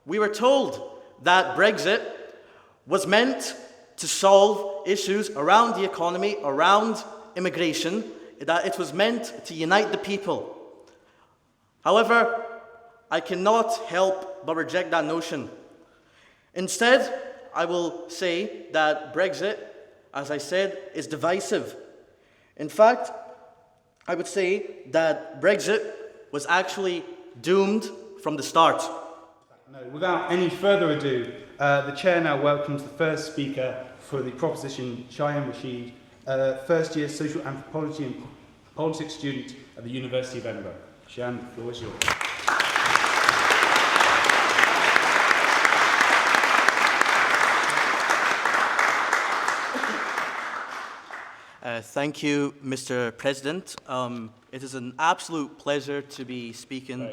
We were told that Brexit was meant to solve issues around the economy, around immigration, that it was meant to unite the people. However, I cannot help but reject that notion. Instead, I will say that Brexit, as I said, is divisive. In fact, I would say that Brexit was actually doomed from the start. No, without any further ado, the Chair now welcomes the first speaker for the proposition, Shayaan Raheel, first-year social anthropology and politics student at the University of Edinburgh. Shayaan, the floor is yours. Thank you, Mr. President. It is an absolute pleasure to be speaking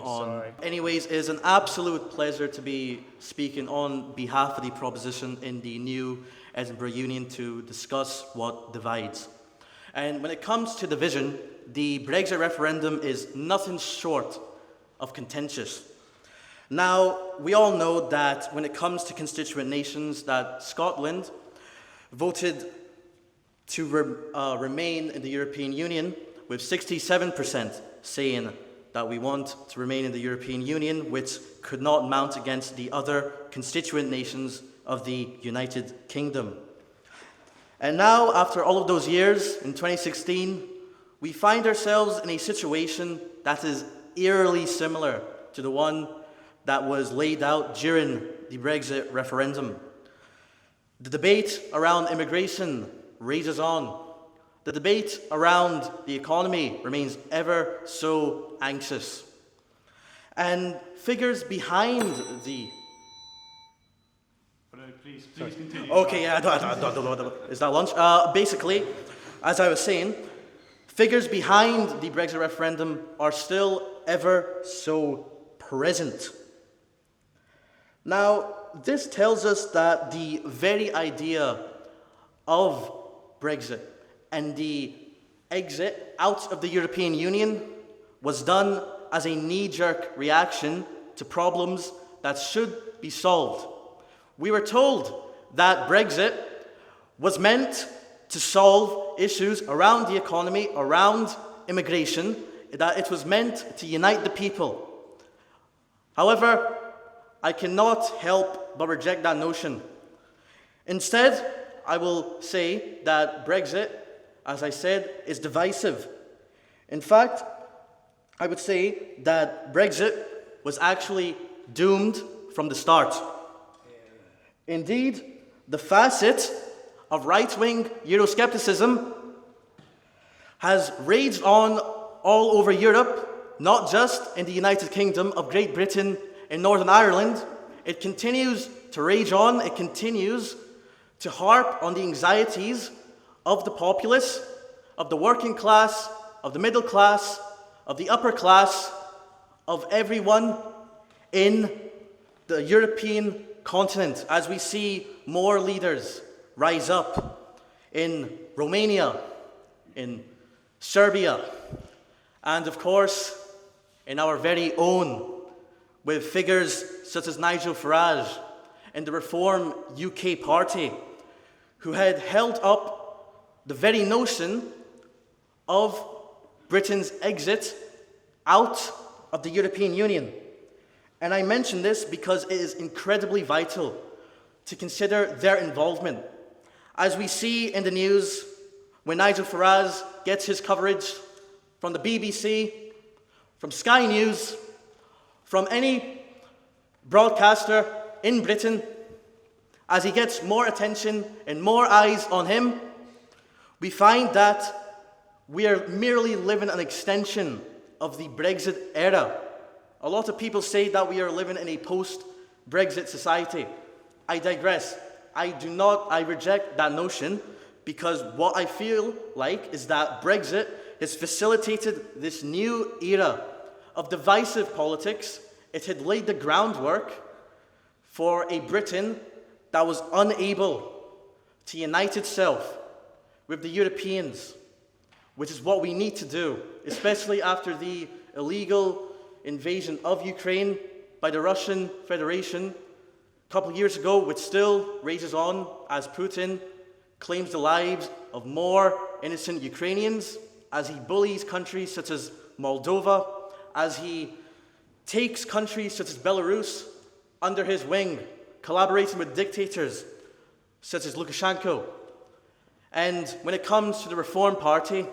Anyways, it is an absolute pleasure to be speaking on behalf of the proposition in the new Edinburgh Union to discuss what divides. And when it comes to division, the Brexit referendum is nothing short of contentious. Now, we all know that when it comes to constituent nations, that Scotland voted to remain in the European Union, with 67% saying that we want to remain in the European Union, which could not mount against the other constituent nations of the United Kingdom. And now, after all of those years, in 2016, we find ourselves in a situation that is eerily similar to the one that was laid out during the Brexit referendum. The debate around immigration rages on. The debate around the economy remains ever so anxious. And figures behind the... Please continue. Okay, yeah, is that lunch? Basically, as I was saying, figures behind the Brexit referendum are still ever so present. Now, this tells us that the very idea of Brexit and the exit out of the European Union was done as a knee-jerk reaction to problems that should be solved. We were told that Brexit was meant to solve issues around the economy, around immigration, that it was meant to unite the people. However, I cannot help but reject that notion. Instead, I will say that Brexit, as I said, is divisive. In fact, I would say that Brexit was actually doomed from the start. Indeed, the facet of right-wing Euroscepticism has raged on all over Europe, not just in the United Kingdom of Great Britain and Northern Ireland. It continues to rage on, it continues to harp on the anxieties of the populace, of the working class, of the middle class, of the upper class, of everyone in the European continent, as we see more leaders rise up in Romania, in Serbia, and of course, in our very own, with figures such as Nigel Farage and the Reform UK party, who had held up the very notion of Britain's exit out of the European Union. And I mention this because it is incredibly vital to consider their involvement. As we see in the news, when Nigel Farage gets his coverage from the BBC, from Sky News, from any broadcaster in Britain, as he gets more attention and more eyes on him, we find that we are merely living an extension of the Brexit era. A lot of people say that we are living in a post-Brexit society. I digress. I reject that notion, because what I feel like is that Brexit has facilitated this new era of divisive politics. It had laid the groundwork for a Britain that was unable to unite itself with the Europeans, which is what we need to do, especially after the illegal invasion of Ukraine by the Russian Federation a couple of years ago, which still rages on as Putin claims the lives of more innocent Ukrainians, as he bullies countries such as Moldova, as he takes countries such as Belarus under his wing, collaborating with dictators such as Lukashenko. And when it comes to the Reform Party,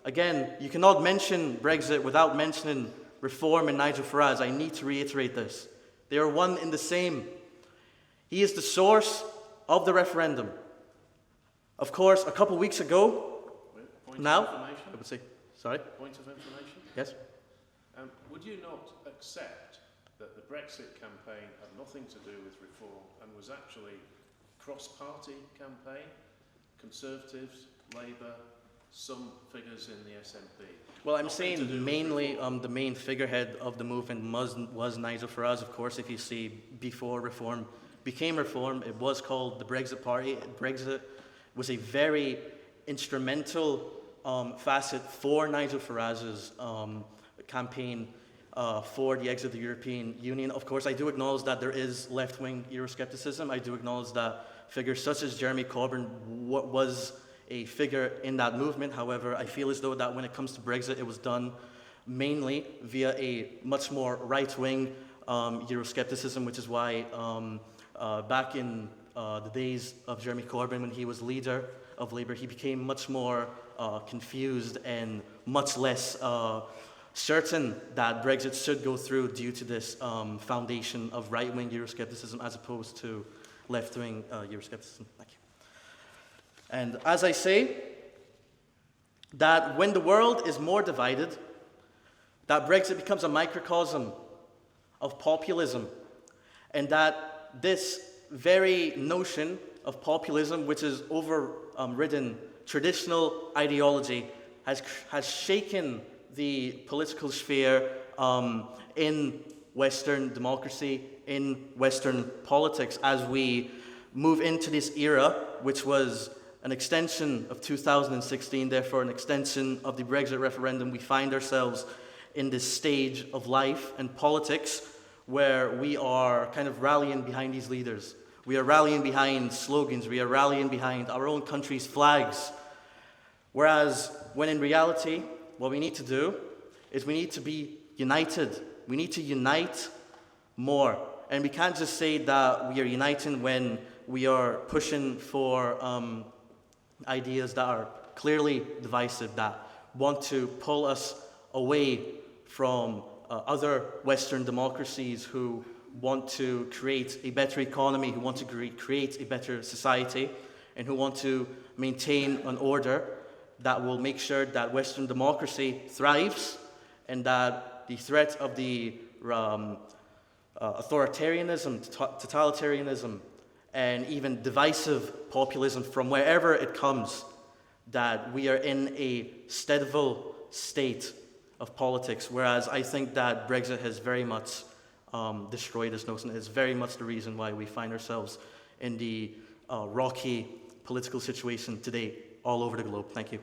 again, you cannot mention Brexit without mentioning Reform and Nigel Farage. I need to reiterate this. They are one and the same. He is the source of the referendum. Of course, a couple of weeks ago, I would say, sorry? Point of information? Yes? Would you not accept that the Brexit campaign had nothing to do with reform and was actually a cross-party campaign? Conservatives, Labour, some figures in the SNP. Well, I'm saying mainly the main figurehead of the movement was Nigel Farage. Of course, if you see before reform became reform, it was called the Brexit Party. Brexit was a very instrumental facet for Nigel Farage's campaign for the exit of the European Union. Of course, I do acknowledge that there is left-wing Euroscepticism. I do acknowledge that figures such as Jeremy Corbyn was a figure in that movement. However, I feel as though that when it comes to Brexit, it was done mainly via a much more right-wing Euroscepticism, which is why back in the days of Jeremy Corbyn, when he was leader of Labour, he became much more confused and much less certain that Brexit should go through due to this foundation of right-wing Euroscepticism as opposed to left-wing Euroscepticism. Thank you. And as I say, that when the world is more divided, that Brexit becomes a microcosm of populism, and that this very notion of populism, which has overridden traditional ideology, has shaken the political sphere in Western democracy, in Western politics, as we move into this era, which was an extension of 2016, therefore an extension of the Brexit referendum. We find ourselves in this stage of life and politics where we are kind of rallying behind these leaders. We are rallying behind slogans. We are rallying behind our own country's flags. Whereas, when in reality, what we need to do is we need to be united. We need to unite more. And we can't just say that we are uniting when we are pushing for ideas that are clearly divisive, that want to pull us away from other Western democracies who want to create a better economy, who want to create a better society, and who want to maintain an order that will make sure that Western democracy thrives and that the threat of the authoritarianism, totalitarianism, and even divisive populism from wherever it comes, that we are in a steadfast state of politics, whereas I think that Brexit has very much destroyed this notion. It's very much the reason why we find ourselves in the rocky political situation today all over the globe. Thank you.